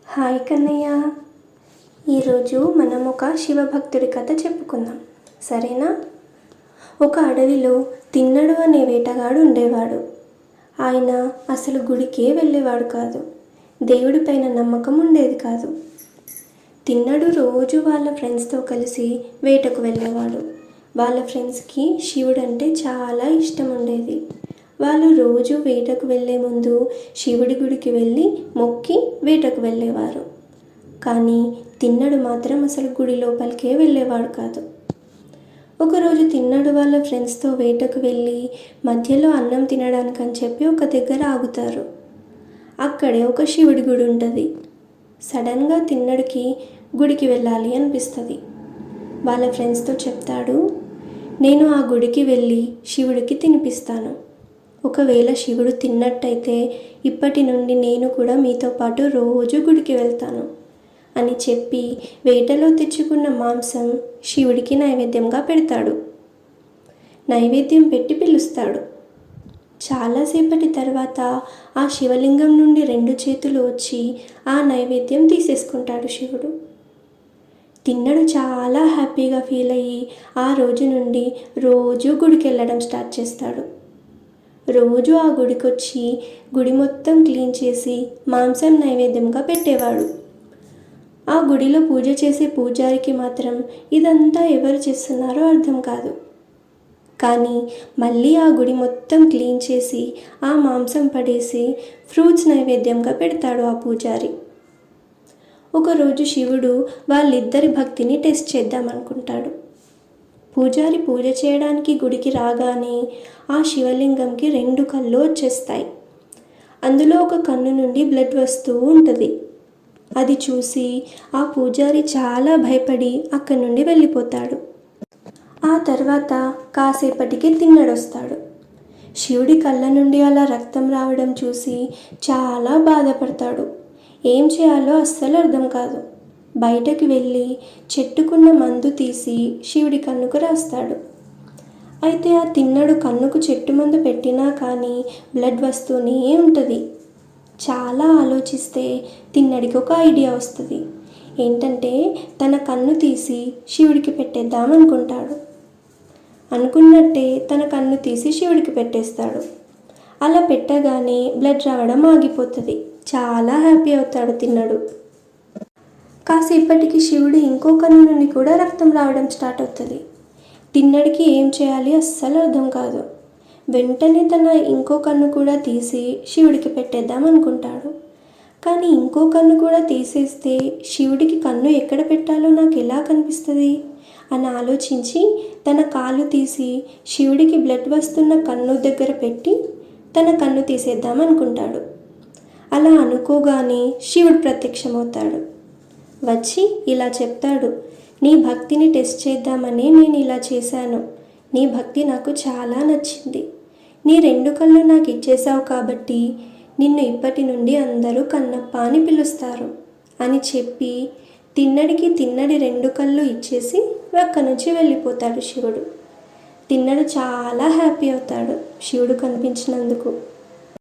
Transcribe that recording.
Hi Kannayya. ఈరోజు మనం ఒక శివభక్తుడి కథ చెప్పుకుందాం, సరేనా? ఒక అడవిలో తిన్నడు అనే వేటగాడు ఉండేవాడు. ఆయన అసలు గుడికే వెళ్ళేవాడు కాదు. దేవుడిపైన నమ్మకం ఉండేది కాదు. తిన్నడు రోజు వాళ్ళ ఫ్రెండ్స్తో కలిసి వేటకు వెళ్ళేవాడు. వాళ్ళ ఫ్రెండ్స్కి శివుడు అంటే చాలా ఇష్టం ఉండేది. వాళ్ళు రోజు వేటకు వెళ్ళే ముందు శివుడి గుడికి వెళ్ళి మొక్కి వేటకు వెళ్ళేవారు. కానీ తిన్నడు మాత్రం అసలు గుడి లోపలికే వెళ్ళేవాడు కాదు. ఒకరోజు తిన్నడు వాళ్ళ ఫ్రెండ్స్తో వేటకు వెళ్ళి మధ్యలో అన్నం తినడానికని చెప్పి ఒక దగ్గర ఆగుతారు. అక్కడే ఒక శివుడి గుడి ఉంటుంది. సడన్గా తిన్నడికి గుడికి వెళ్ళాలి అనిపిస్తుంది. వాళ్ళ ఫ్రెండ్స్తో చెప్తాడు, నేను ఆ గుడికి వెళ్ళి శివుడికి తినిపిస్తాను. ఒకవేళ శివుడు తిన్నట్టయితే ఇప్పటి నుండి నేను కూడా మీతో పాటు రోజు గుడికి వెళ్తాను అని చెప్పి వేటలో తెచ్చుకున్న మాంసం శివుడికి నైవేద్యంగా పెడతాడు. నైవేద్యం పెట్టి పిలుస్తాడు. చాలాసేపటి తర్వాత ఆ శివలింగం నుండి 2 చేతులు వచ్చి ఆ నైవేద్యం తీసేసుకుంటాడు శివుడు. తిన్నడు చాలా హ్యాపీగా ఫీల్ అయ్యి ఆ రోజు నుండి రోజు గుడికి వెళ్ళడం స్టార్ట్ చేస్తాడు. రోజు ఆ గుడికొచ్చి గుడి మొత్తం క్లీన్ చేసి మాంసం నైవేద్యంగా పెట్టేవాడు. ఆ గుడిలో పూజ చేసే పూజారికి మాత్రం ఇదంతా ఎవరు చేస్తున్నారో అర్థం కాదు. కానీ మళ్ళీ ఆ గుడి మొత్తం క్లీన్ చేసి ఆ మాంసం పడేసి ఫ్రూట్స్ నైవేద్యంగా పెడతాడు ఆ పూజారి. ఒకరోజు శివుడు వాళ్ళిద్దరి భక్తిని టెస్ట్ చేద్దామనుకుంటాడు. పూజారి పూజ చేయడానికి గుడికి రాగానే ఆ శివలింగంకి 2 కళ్ళు వచ్చేస్తాయి. అందులో ఒక కన్ను నుండి బ్లడ్ వస్తూ ఉంటుంది. అది చూసి ఆ పూజారి చాలా భయపడి అక్కడి నుండి వెళ్ళిపోతాడు. ఆ తర్వాత కాసేపటికి తిన్నడొస్తాడు. శివుడి కళ్ళ నుండి అలా రక్తం రావడం చూసి చాలా బాధపడతాడు. ఏం చేయాలో అస్సలు అర్థం కాదు. బయటకు వెళ్ళి చెట్టుకున్న మందు తీసి శివుడి కన్నుకు రాస్తాడు. అయితే ఆ తిన్నడు కన్నుకు చెట్టు మందు పెట్టినా కానీ బ్లడ్ వస్తూనే ఉంటుంది. చాలా ఆలోచిస్తే తిన్నడికి ఒక ఐడియా వస్తుంది. ఏంటంటే తన కన్ను తీసి శివుడికి పెట్టేద్దామనుకుంటాడు. అనుకున్నట్టే తన కన్ను తీసి శివుడికి పెట్టేస్తాడు. అలా పెట్టగానే బ్లడ్ రావడం ఆగిపోతుంది. చాలా హ్యాపీ అవుతాడు తిన్నడు. కాసేపటికి శివుడు ఇంకో కన్ను నుండి కూడా రక్తం రావడం స్టార్ట్ అవుతుంది. తిన్నడికి ఏం చేయాలి అస్సలు అర్థం కాదు. వెంటనే తన ఇంకో కన్ను కూడా తీసి శివుడికి పెట్టేద్దాం అనుకుంటాడు. కానీ ఇంకో కన్ను కూడా తీసేస్తే శివుడికి కన్ను ఎక్కడ పెట్టాలో నాకు ఎలా కనిపిస్తుంది అని ఆలోచించి తన కాలు తీసి శివుడికి బ్లడ్ వస్తున్న కన్ను దగ్గర పెట్టి తన కన్ను తీసేద్దాం అనుకుంటాడు. అలా అనుకోగానే శివుడు ప్రత్యక్షమవుతాడు. వచ్చి ఇలా చెప్తాడు, నీ భక్తిని టెస్ట్ చేద్దామని నేను ఇలా చేశాను. నీ భక్తి నాకు చాలా నచ్చింది. నీ 2 కళ్ళు నాకు ఇచ్చేసావు కాబట్టి నిన్ను ఇప్పటి నుండి అందరూ కన్నప్ప అని పిలుస్తారు అని చెప్పి తిన్నడికి తిన్నడి 2 కళ్ళు ఇచ్చేసి అక్కడి నుంచి వెళ్ళిపోతాడు శివుడు. తిన్నడు చాలా హ్యాపీ అవుతాడు శివుడు కనిపించినందుకు.